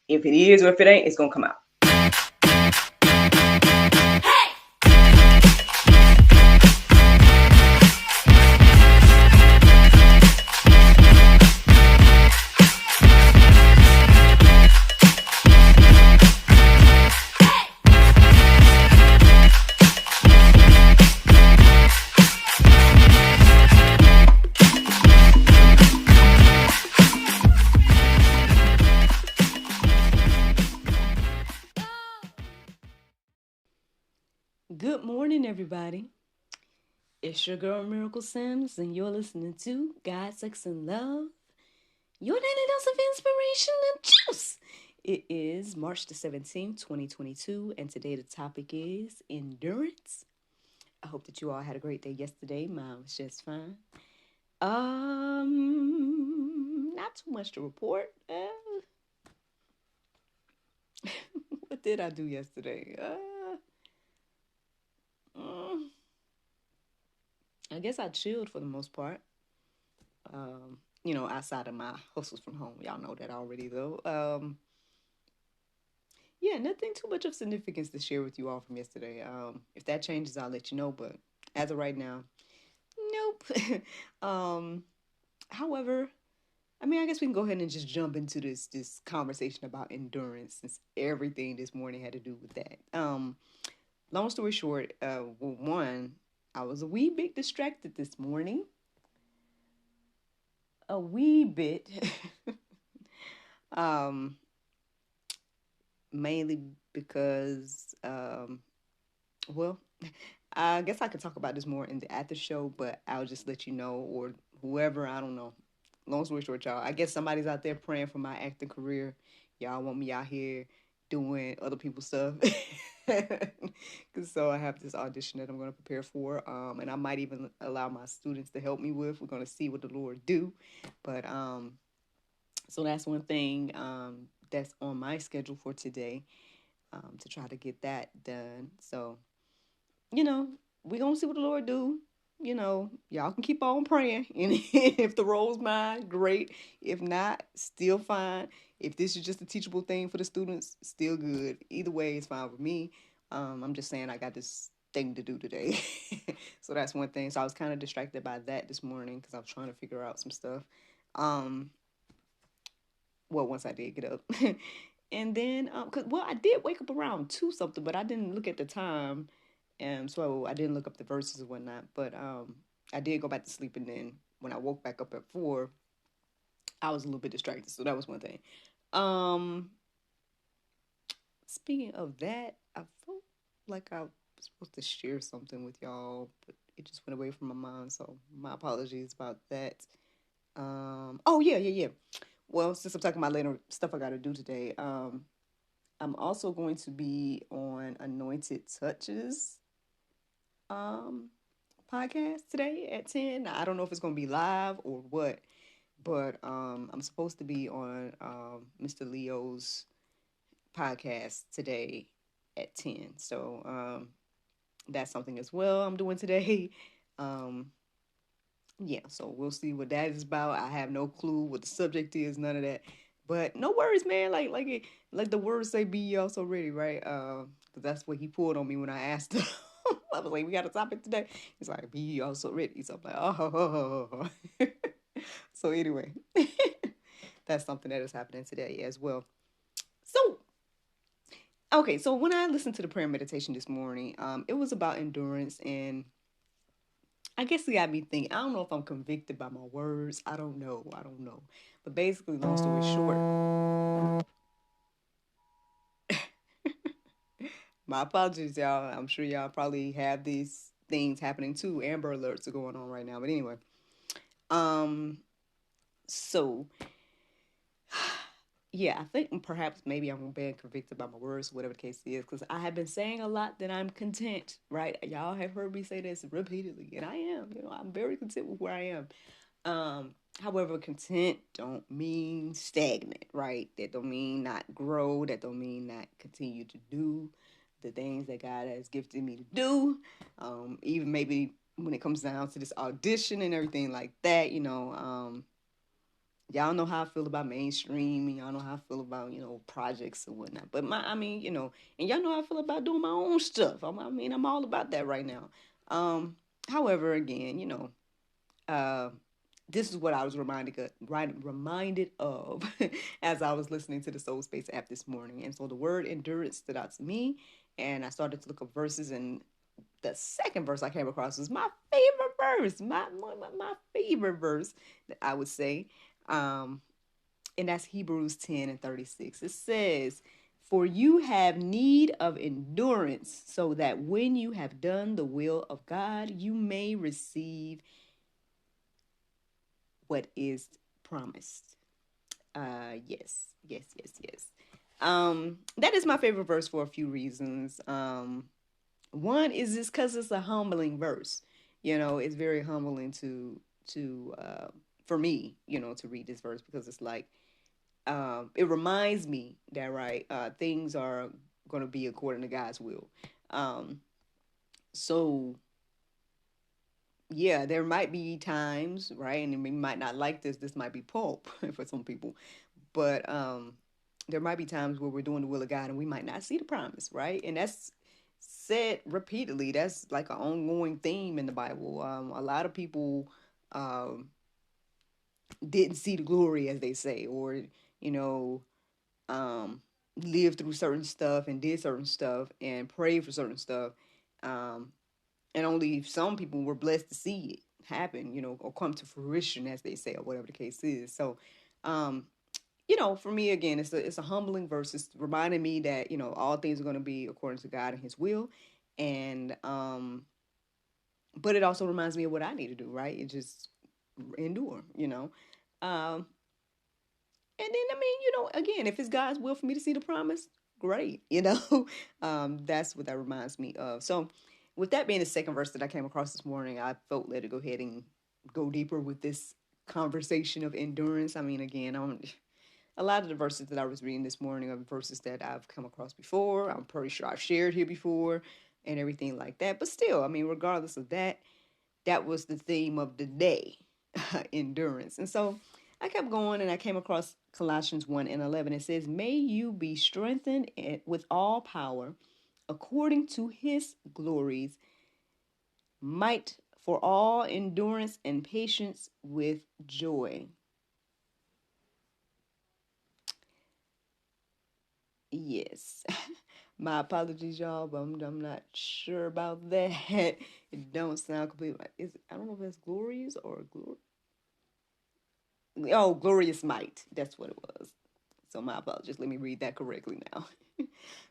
If it is or if it ain't, it's going to come out. Good morning, everybody. It's your girl Miracle Sims, and you're listening to God, Sex, and Love, your daily dose of inspiration and juice. It is March the 17th, 2022, and today the topic is endurance. I hope that you all had a great day yesterday. Mine was just fine. Not too much to report. What did I do yesterday? I guess I chilled for the most part. Outside of my hustles from home. Y'all know that already, though. Yeah, nothing too much of significance to share with you all from yesterday. If that changes, I'll let you know. But as of right now, nope. However, I guess we can go ahead and just jump into this conversation about endurance, since everything this morning had to do with that. Long story short, one, I was a wee bit distracted this morning. A wee bit. Mainly because, I guess I could talk about this more in the after show, but I'll just let you know, or whoever, I don't know. Long story short, y'all, I guess somebody's out there praying for my acting career. Y'all want me out here doing other people's stuff. So I have this audition that I'm going to prepare for, and I might even allow my students to help me with. We're going to see what the Lord do. But so that's one thing that's on my schedule for today, to try to get that done. So, we're going to see what the Lord do. Y'all can keep on praying. And if the role's mine, great. If not, still fine. If this is just a teachable thing for the students, still good. Either way, it's fine with me. I'm just saying I got this thing to do today. So that's one thing. So I was kind of distracted by that this morning because I was trying to figure out some stuff. Once I did get up. And then, I did wake up around 2 something, but I didn't look at the time. And so I didn't look up the verses and whatnot. But I did go back to sleep. And then when I woke back up at 4, I was a little bit distracted. So that was one thing. Speaking of that, I felt like I was supposed to share something with y'all, but it just went away from my mind. So my apologies about that. Yeah. Well, since I'm talking about later stuff I got to do today, I'm also going to be on Anointed Touches podcast today at 10. Now, I don't know if it's going to be live or what, but I'm supposed to be on Mr. Leo's podcast today at 10. So that's something as well I'm doing today. Yeah, so we'll see what that is about. I have no clue what the subject is, none of that. But no worries, man. Like the words say, be ye also ready, right? Because that's what he pulled on me when I asked him. I was like, we got a topic today. He's like, be ye also ready. So I'm like, oh. So anyway, that's something that is happening today as well. So, okay, so when I listened to the prayer meditation this morning, it was about endurance, and I guess it got me thinking. I don't know if I'm convicted by my words. I don't know. But basically, long story short, my apologies, y'all. I'm sure y'all probably have these things happening too. Amber alerts are going on right now. But anyway, so yeah, I think perhaps maybe I'm being convicted by my words, whatever the case is, because I have been saying a lot that I'm content, right? Y'all have heard me say this repeatedly, and I am. I'm very content with where I am. However, content don't mean stagnant, right? That don't mean not grow. That don't mean not continue to do the things that God has gifted me to do. Even maybe when it comes down to this audition and everything like that, Y'all know how I feel about mainstream, and y'all know how I feel about, projects and whatnot. But and y'all know how I feel about doing my own stuff. I'm all about that right now. However, again, uh, this is what I was reminded of as I was listening to the Soul Space app this morning. And so the word endurance stood out to me, and I started to look up verses, and the second verse I came across was my favorite verse, my favorite verse, I would say. Um, and that's Hebrews 10 and 36. It says, "For you have need of endurance, so that when you have done the will of God, you may receive what is promised." Yes. That is my favorite verse for a few reasons. One is just because it's a humbling verse. It's very humbling to for me, to read this verse, because it's like, it reminds me that, right, things are going to be according to God's will. So yeah, there might be times, right, and we might not like this. This might be pulp for some people, but there might be times where we're doing the will of God and we might not see the promise, right? And that's said repeatedly. That's like an ongoing theme in the Bible. A lot of people um, didn't see the glory, as they say, or you know, lived through certain stuff and did certain stuff and prayed for certain stuff, um, and only some people were blessed to see it happen, or come to fruition, as they say, or whatever the case is. So, um, for me, again, it's a humbling verse. It's reminding me that all things are going to be according to God and His will, and but it also reminds me of what I need to do. Right, it just endure. Um, and then, again, if it's God's will for me to see the promise, great. That's what that reminds me of. So, with that being the second verse that I came across this morning, I felt led to go ahead and go deeper with this conversation of endurance. Again, a lot of the verses that I was reading this morning are verses that I've come across before. I'm pretty sure I've shared here before and everything like that. But still, regardless of that, that was the theme of the day, endurance. And so I kept going, and I came across Colossians 1 and 11. It says, "May you be strengthened with all power according to His glories might, for all endurance and patience with joy." Yes. My apologies, y'all, but I'm not sure about that. It don't sound completely like, I don't know if that's glorious or glory. Oh, glorious might. That's what it was. So my apologies. Let me read that correctly now.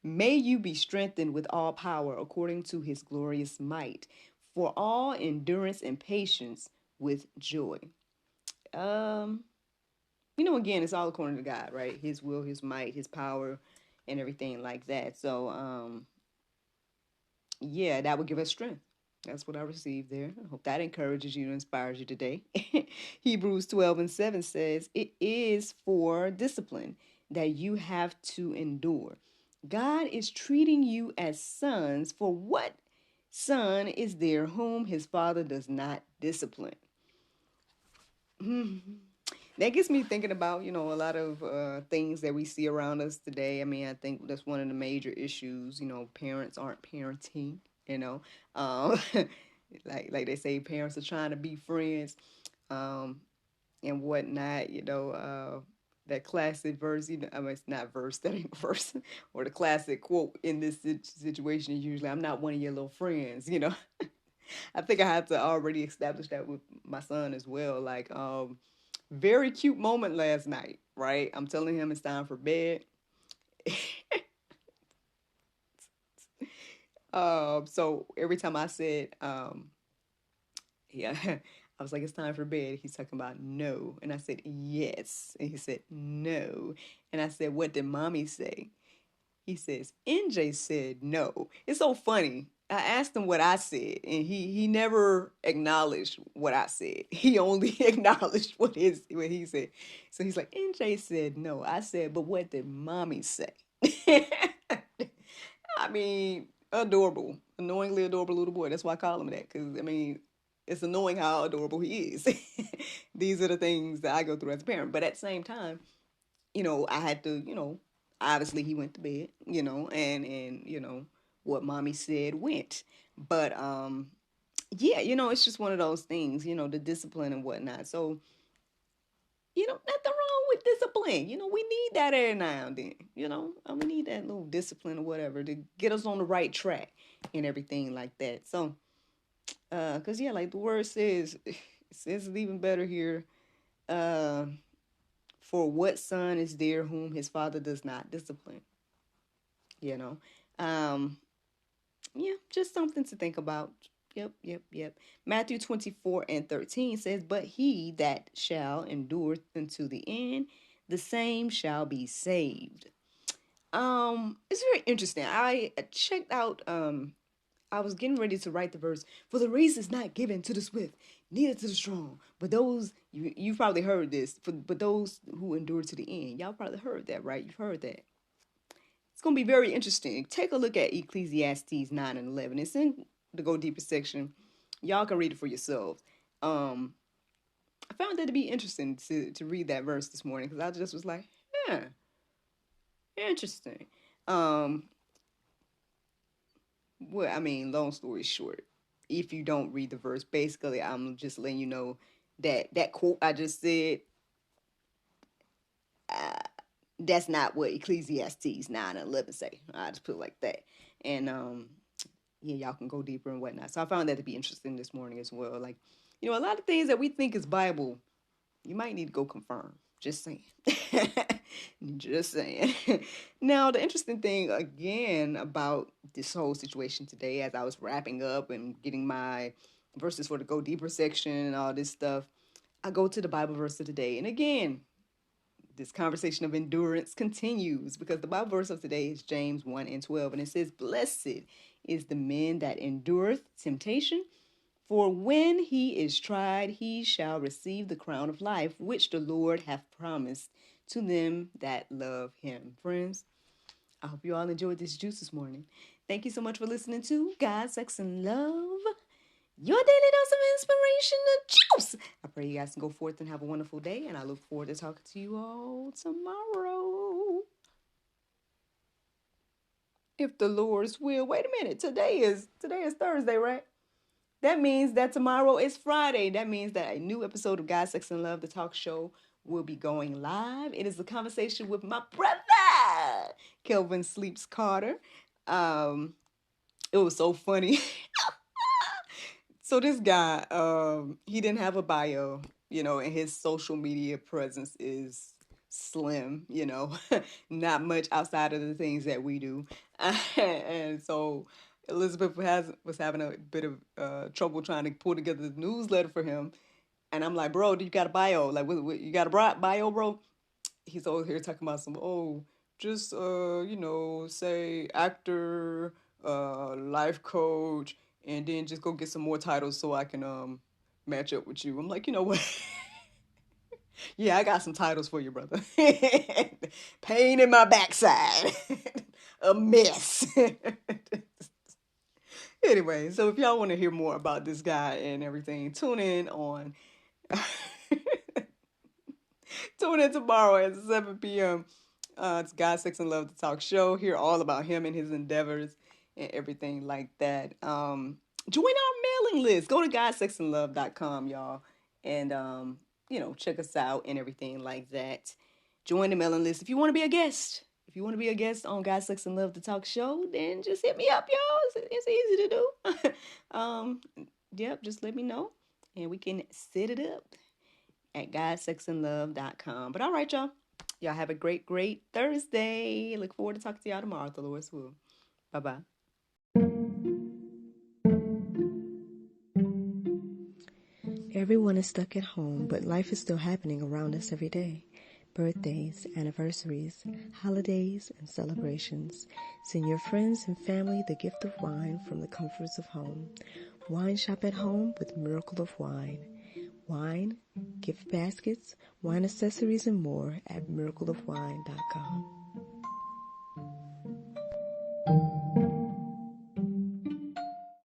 "May you be strengthened with all power according to His glorious might, for all endurance and patience with joy." Um, again, it's all according to God, right? His will, His might, His power, and everything like that. So, yeah, that would give us strength. That's what I received there. I hope that encourages you and inspires you today. Hebrews 12 and 7 says, "It is for discipline that you have to endure. God is treating you as sons, for what son is there whom his father does not discipline?" That gets me thinking about, a lot of things that we see around us today. I think that's one of the major issues. Parents aren't parenting, you know. Um, like they say, parents are trying to be friends, um, and whatnot. That classic verse. It's not verse. That ain't verse. Or the classic quote in this situation is usually, "I'm not one of your little friends." I think I had to already establish that with my son as well. Like, very cute moment last night, right? I'm telling him it's time for bed. So every time I said, yeah, I was like, "It's time for bed," he's talking about no. And I said, "Yes." And he said, "No." And I said, "What did mommy say?" He says, "NJ said no." It's so funny. I asked him what I said, and he never acknowledged what I said. He only acknowledged what he said. So he's like, "NJ said no." I said, "But what did mommy say?" Adorable, annoyingly adorable little boy. That's why I call him that, because it's annoying how adorable he is. These are the things that I go through as a parent. But at the same time, I had to, obviously he went to bed, and what mommy said went. But yeah, it's just one of those things, the discipline and whatnot. So, nothing wrong with discipline. We need that every now and then, we need that little discipline or whatever to get us on the right track and everything like that. So, because yeah, like the word says, it says it even better here. For what son is there whom his father does not discipline? You know, um, yeah, just something to think about. Yep. Matthew 24:13 says, "But he that shall endure unto the end, the same shall be saved." It's very interesting. I checked out. I was getting ready to write the verse. For the race is not given to the swift, neither to the strong, but those you probably heard this. But those who endure to the end, y'all probably heard that, right? You've heard that. It's going to be very interesting. Take a look at Ecclesiastes 9 and 11. It's in the Go Deeper section. Y'all can read it for yourselves. I found that to be interesting to read that verse this morning because I just was like, interesting. Long story short, if you don't read the verse, basically, I'm just letting you know that quote I just said, that's not what Ecclesiastes 9 and 11 say. I just put it like that. And yeah, y'all can go deeper and whatnot. So I found that to be interesting this morning as well. Like, a lot of things that we think is Bible, you might need to go confirm. Just saying. Just saying. Now, the interesting thing, again, about this whole situation today, as I was wrapping up and getting my verses for the Go Deeper section and all this stuff, I go to the Bible verse of the day. And again, this conversation of endurance continues because the Bible verse of today is James 1 and 12. And it says, "Blessed is the man that endureth temptation, for when he is tried, he shall receive the crown of life, which the Lord hath promised to them that love him." Friends, I hope you all enjoyed this juice this morning. Thank you so much for listening to God, Sex, and Love, your daily dose of inspiration and juice. I pray you guys can go forth and have a wonderful day, and I look forward to talking to you all tomorrow, if the Lord's will. Wait a minute, today is Thursday, right? That means that tomorrow is Friday. That means that a new episode of God, Sex, and Love, the talk show, will be going live. It is a conversation with my brother, Kelvin Sleeps Carter. It was so funny. So this guy, he didn't have a bio, and his social media presence is slim, not much outside of the things that we do. And so Elizabeth was having a bit of trouble trying to pull together the newsletter for him. And I'm like, "Bro, do you got a bio? Like, what you got a bio, bro?" He's over here talking about just, say actor, life coach, and then just go get some more titles so I can match up with you. I'm like, you know what? Yeah, I got some titles for you, brother. Pain in my backside. A mess. Anyway, so if y'all want to hear more about this guy and everything, tune in tomorrow at 7 p.m. It's God, Sex, and Love, the talk show. Hear all about him and his endeavors and everything like that. Join our mailing list. Go to godsexandlove.com, y'all. And, check us out and everything like that. Join the mailing list. If you want to be a guest, on God, Sex, and Love, the talk show, then just hit me up, y'all. It's easy to do. Yep, just let me know. And we can set it up at godsexandlove.com. But all right, y'all. Y'all have a great, great Thursday. Look forward to talking to y'all tomorrow, if the Lord's will. Bye-bye. Everyone is stuck at home, but life is still happening around us every day. Birthdays, anniversaries, holidays, and celebrations. Send your friends and family the gift of wine from the comforts of home. Wine shop at home with Miracle of Wine. Wine, gift baskets, wine accessories, and more at miracleofwine.com.